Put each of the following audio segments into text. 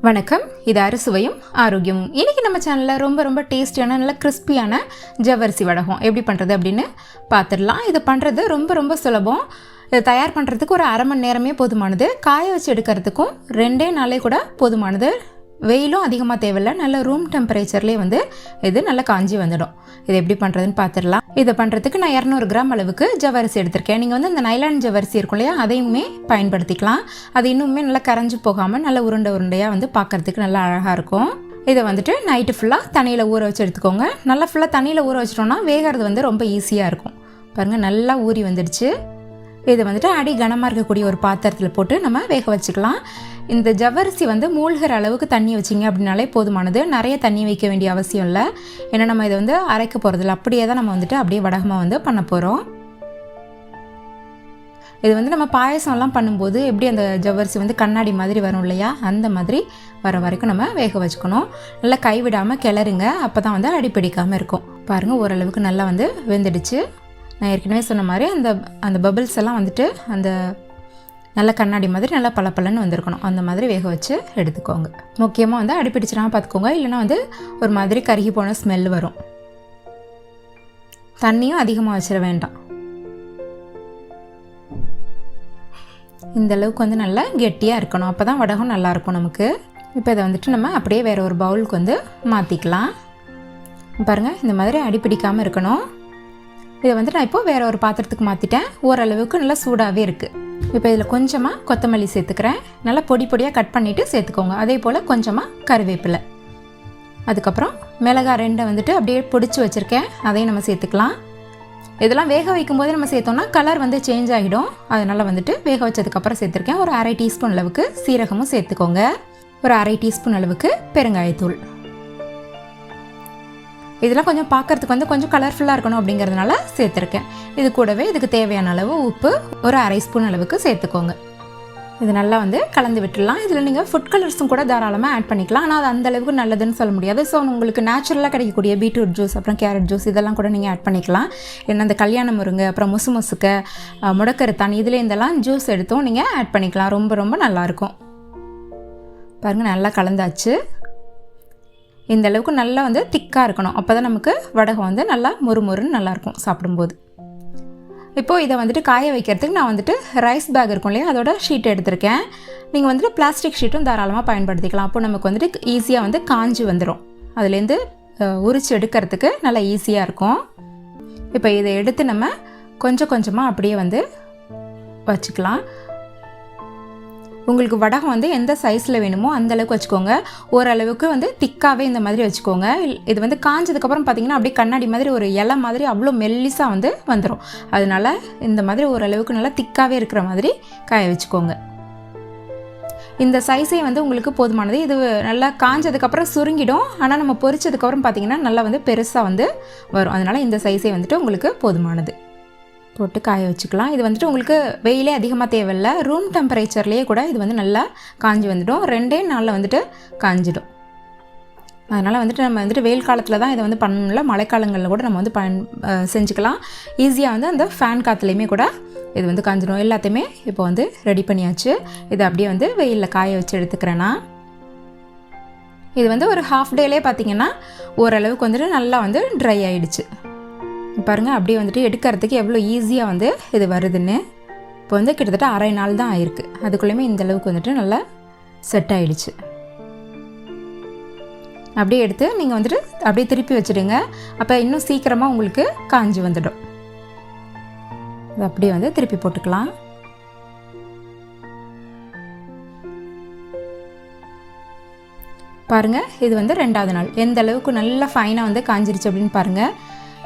வணக்கம், இது அறுசுவையும் ஆரோக்கியமும். இன்றைக்கி நம்ம சேனலில் ரொம்ப டேஸ்டியான நல்ல கிறிஸ்பியான ஜவ்வரிசி வடகம் எப்படி பண்ணுறது அப்படின்னு பார்த்துடலாம். இது பண்ணுறது ரொம்ப சுலபம். இதை தயார் பண்ணுறதுக்கு ஒரு அரை மணி நேரமே போதுமானது. காய வச்சு எடுக்கிறதுக்கும் 2 நாளே கூட போதுமானது. வெயிலும் அதிகமாக தேவையில்லை. நல்ல ரூம் டெம்பரேச்சர்லேயே இது நல்லா காஞ்சி வந்துடும். இது எப்படி பண்ணுறதுன்னு பார்த்துடலாம். இதை பண்ணுறதுக்கு நான் 200 கிராம் அளவுக்கு ஜவ்வரிசி எடுத்திருக்கேன். நீங்கள் இந்த நைலான் ஜவ்வரிசி இருக்கும் இல்லையா, அதையுமே பயன்படுத்திக்கலாம். அது இன்னுமே நல்லா கரைஞ்சி போகாமல் நல்ல உருண்டையாக பார்க்குறதுக்கு நல்லா அழகாக இருக்கும். இதை நைட்டு ஃபுல்லாக தண்ணியில் ஊற வச்சு எடுத்துக்கோங்க. நல்லா ஃபுல்லாக தண்ணியில் ஊற வச்சிட்டோம்னா வேகிறது ரொம்ப ஈஸியாக இருக்கும். பாருங்கள், நல்லா ஊறி வந்துடுச்சு. இதை அடி கனமாக இருக்கக்கூடிய ஒரு பாத்திரத்தில் போட்டு நம்ம வேக வச்சுக்கலாம். இந்த ஜவ்வரிசி மூழ்கிற அளவுக்கு தண்ணி வச்சிங்க அப்படின்னாலே போதுமானது. நிறைய தண்ணி வைக்க வேண்டிய அவசியம் இல்லை. ஏன்னா நம்ம இதை அரைக்க போகிறதில்ல. அப்படியே தான் நம்ம அப்படியே வடகமாக பண்ண போகிறோம். இது நம்ம பாயசம்லாம் பண்ணும்போது எப்படி அந்த ஜவ்வரிசி கண்ணாடி மாதிரி வரும் இல்லையா, அந்த மாதிரி வர வரைக்கும் நம்ம வேக வச்சுக்கணும். நல்லா கைவிடாமல் கிளறுங்க. அப்போ தான் அடிப்பிடிக்காமல் இருக்கும். பாருங்கள், ஓரளவுக்கு நல்லா வெந்துடுச்சு. நான் ஏற்கனவே சொன்ன மாதிரி அந்த பபிள்ஸ் எல்லாம் அந்த நல்ல கண்ணாடி மாதிரி நல்லா பளபளன்னு வந்திருக்கணும். அந்த மாதிரி வேக வச்சு எடுத்துக்கோங்க. முக்கியமாக அடிப்பிடிச்சிடாமல் பார்த்துக்கோங்க. இல்லைன்னா ஒரு மாதிரி கருகி போன ஸ்மெல் வரும். தண்ணியும் அதிகமாக வச்சிட வேண்டாம். இந்த அளவுக்கு நல்லா கெட்டியாக இருக்கணும். அப்போ தான் வடகம் நல்லாயிருக்கும் நமக்கு. இப்போ இதை நம்ம அப்படியே வேறு ஒரு பவுலுக்கு மாற்றிக்கலாம். பாருங்கள், இந்த மாதிரி அடிப்பிடிக்காமல் இருக்கணும். இதை நான் இப்போது வேறு ஒரு பாத்திரத்துக்கு மாற்றிட்டேன். ஓரளவுக்கு நல்லா சூடாகவே இருக்குது. இப்போ இதில் கொஞ்சமாக கொத்தமல்லி சேர்த்துக்கிறேன். நல்லா பொடியாக கட் பண்ணிவிட்டு சேர்த்துக்கோங்க. அதே போல் கொஞ்சமாக கருவேப்பிலை, அதுக்கப்புறம் மிளகாய் 2 அப்படியே பொடிச்சு வச்சுருக்கேன். அதையும் நம்ம சேர்த்துக்கலாம். இதெல்லாம் வேக வைக்கும் போதே நம்ம சேர்த்தோம்னா கலர் சேஞ்ச் ஆகிடும். அதனால் வேக வச்சதுக்கப்புறம் சேர்த்துருக்கேன். ஒரு அரை டீஸ்பூன் அளவுக்கு சீரகமும் சேர்த்துக்கோங்க. ஒரு அரை டீஸ்பூன் அளவுக்கு பெருங்காயத்தூள். இதெல்லாம் கொஞ்சம் பார்க்குறதுக்கு கொஞ்சம் கலர்ஃபுல்லாக இருக்கணும் அப்படிங்கிறதுனால சேர்த்துருக்கேன். இது கூடவே இதுக்கு தேவையான அளவு உப்பு ஒரு அரை ஸ்பூன் அளவுக்கு சேர்த்துக்கோங்க. இது நல்லா கலந்து விட்டுடலாம். இதில் நீங்கள் ஃபுட் கலர்ஸும் கூட தாராளமாக ஆட் பண்ணிக்கலாம். ஆனால் அது அந்தளவுக்கு நல்லதுன்னு சொல்ல முடியாது. ஸோ உங்களுக்கு நேச்சுரலாக கிடைக்கக்கூடிய பீட்ரூட் ஜூஸ், அப்புறம் கேரட் ஜூஸ் இதெல்லாம் கூட நீங்கள் ஆட் பண்ணிக்கலாம். ஏன்னா அந்த கல்யாண முருங்கை, அப்புறம் முசுக்க, முடக்கருத்தான், இதில் இதெல்லாம் ஜூஸ் எடுத்தும் நீங்கள் ஆட் பண்ணிக்கலாம். ரொம்ப நல்லாயிருக்கும். பாருங்கள், நல்லா கலந்தாச்சு. இந்த அளவுக்கு நல்லா திக்காக இருக்கணும். அப்போ தான் நமக்கு வடகம் நல்லா மொறுன்னு நல்லாயிருக்கும் சாப்பிடும்போது. இப்போது இதை காய வைக்கிறதுக்கு நான் ரைஸ் பேக் இருக்கும் இல்லையா, அதோட ஷீட் எடுத்திருக்கேன். நீங்கள் பிளாஸ்டிக் ஷீட்டும் தாராளமாக பயன்படுத்திக்கலாம். அப்போ நமக்கு ஈஸியாக காஞ்சி வந்துடும். அதுலேருந்து உரிச்சு எடுக்கிறதுக்கு நல்லா ஈஸியாக இருக்கும். இப்போ இதை எடுத்து நம்ம கொஞ்சமாக அப்படியே வச்சுக்கலாம். உங்களுக்கு வடகம் எந்த சைஸில் வேணுமோ அந்தளவுக்கு வச்சுக்கோங்க. ஓரளவுக்கு திக்காகவே இந்த மாதிரி வச்சுக்கோங்க. இது காஞ்சதுக்கப்புறம் பார்த்திங்கன்னா அப்படியே கண்ணாடி மாதிரி ஒரு இலை மாதிரி அவ்வளோ மெல்லிசாக வந்துடும். அதனால் இந்த மாதிரி ஓரளவுக்கு நல்லா திக்காகவே இருக்கிற மாதிரி காய வச்சுக்கோங்க. இந்த சைஸே உங்களுக்கு போதுமானது. இது நல்லா காஞ்சதுக்கப்புறம் சுருங்கிடும். ஆனால் நம்ம பொரிச்சதுக்கப்புறம் பார்த்திங்கன்னா நல்லா பெருசாக வரும். அதனால் இந்த சைஸே உங்களுக்கு போதுமானது. போட்டு காய வச்சுக்கலாம். இது உங்களுக்கு வெயிலே அதிகமாக தேவையில்லை. ரூம் டெம்பரேச்சர்லேயே கூட இது நல்லா காஞ்சி வந்துடும். 2 நாளில் காஞ்சிடும். அதனால் நம்ம வெயில் காலத்தில் தான் இதை பண்ணல. மழைக்காலங்களில் கூட நம்ம செஞ்சுக்கலாம். ஈஸியாக அந்த ஃபேன் காற்றுலையுமே கூட இது காஞ்சிடும். எல்லாத்தையுமே இப்போ ரெடி பண்ணியாச்சு. இதை அப்படியே வெயிலில் காய வச்சு எடுத்துக்கிறேன்னா, இது ஒரு ஹாஃப் டேலே பார்த்திங்கன்னா ஓரளவுக்கு நல்லா ட்ரை ஆகிடுச்சு. பாருங்கள், அப்படியே எடுக்கிறதுக்கு எவ்வளோ ஈஸியாக இது வருதுன்னு. இப்போ கிட்டத்தட்ட அரை நாள் தான் ஆயிருக்கு. அதுக்குள்ளேயுமே இந்த அளவுக்கு நல்லா செட் ஆகிடுச்சு. அப்படியே எடுத்து நீங்கள் அப்படியே திருப்பி வச்சுடுங்க. அப்போ இன்னும் சீக்கிரமாக உங்களுக்கு காஞ்சி வந்துடும். இது அப்படியே திருப்பி போட்டுக்கலாம். பாருங்கள், இது 2வது நாள் எந்த அளவுக்கு நல்லா ஃபைனாக காஞ்சிருச்சு அப்படின்னு பாருங்கள்.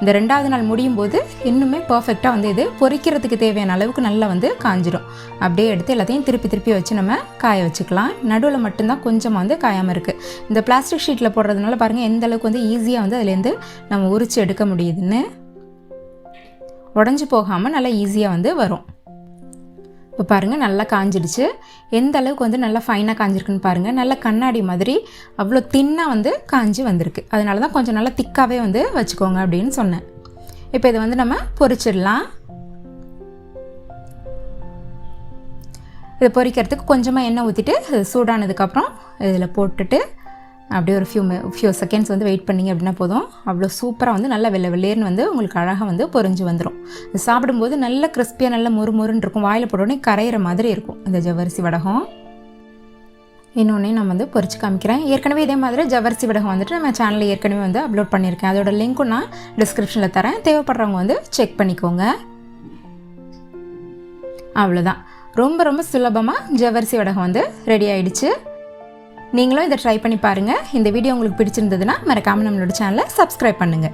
இந்த 2வது நாள் முடியும் போது இன்னுமே பர்ஃபெக்டாக இது பொரிக்கிறதுக்கு தேவையான அளவுக்கு நல்லா காஞ்சிடும். அப்படியே எடுத்து எல்லாத்தையும் திருப்பி வச்சு நம்ம காய வச்சுக்கலாம். நடுவில் மட்டும்தான் கொஞ்சமாக காயாமல் இருக்குது. இந்த பிளாஸ்டிக் ஷீட்டில் போடுறதுனால பாருங்கள் எந்த அளவுக்கு ஈஸியாக அதுலேருந்து நம்ம உரிச்சு எடுக்க முடியுதுன்னு. உடஞ்சி போகாமல் நல்லா ஈஸியாக வரும். இப்போ பாருங்கள், நல்லா காஞ்சிடுச்சு. எந்த அளவுக்கு நல்லா ஃபைனாக காஞ்சிருக்குன்னு பாருங்கள். நல்லா கண்ணாடி மாதிரி அவ்வளோ தின்னாக காஞ்சி வந்திருக்கு. அதனால தான் கொஞ்சம் நல்லா திக்காகவே வச்சுக்கோங்க அப்படின்னு சொன்னேன். இப்போ இதை நம்ம பொரிச்சிடலாம். இதை பொரிக்கிறதுக்கு கொஞ்சமாக எண்ணெய் ஊற்றிட்டு சூடானதுக்கப்புறம் இதில் போட்டுட்டு அப்படியே ஒரு ஃபியூ செகண்ட்ஸ் வந்து வெயிட் பண்ணிங்க அப்படின்னா போதும். அவ்வளோ சூப்பராக வந்து நல்லா வெள்ளேர்னு வந்து உங்களுக்கு அழகாக வந்து பொரிஞ்சு வந்துடும். சாப்பிடும்போது நல்ல கிறிஸ்பியாக நல்ல முறுமுறுன்னு இருக்கும். வாயில் போட்டோடனே கரையிற மாதிரி இருக்கும் இந்த ஜவ்வரிசி வடகம். இன்னொன்னே நான் வந்து பொரிச்சு காமிக்கிறேன். ஏற்கனவே இதே மாதிரி ஜவ்வரிசி வடகம் வந்துட்டு நம்ம சேனலில் ஏற்கனவே வந்து அப்லோட் பண்ணியிருக்கேன். அதோட லிங்க்கும் நான் டிஸ்கிரிப்ஷனில் தரேன். தேவைப்படுறவங்க வந்து செக் பண்ணிக்கோங்க. அவ்வளோதான், ரொம்ப ரொம்ப சுலபமாக ஜவ்வரிசி வடகம் வந்து ரெடி ஆகிடுச்சு. நீங்களும் இதை ட்ரை பண்ணி பாருங்கள். இந்த வீடியோ உங்களுக்கு பிடிச்சிருந்ததுன்னா மறக்காமல் நம்மளோட சேனலை சப்ஸ்கிரைப் பண்ணுங்கள்.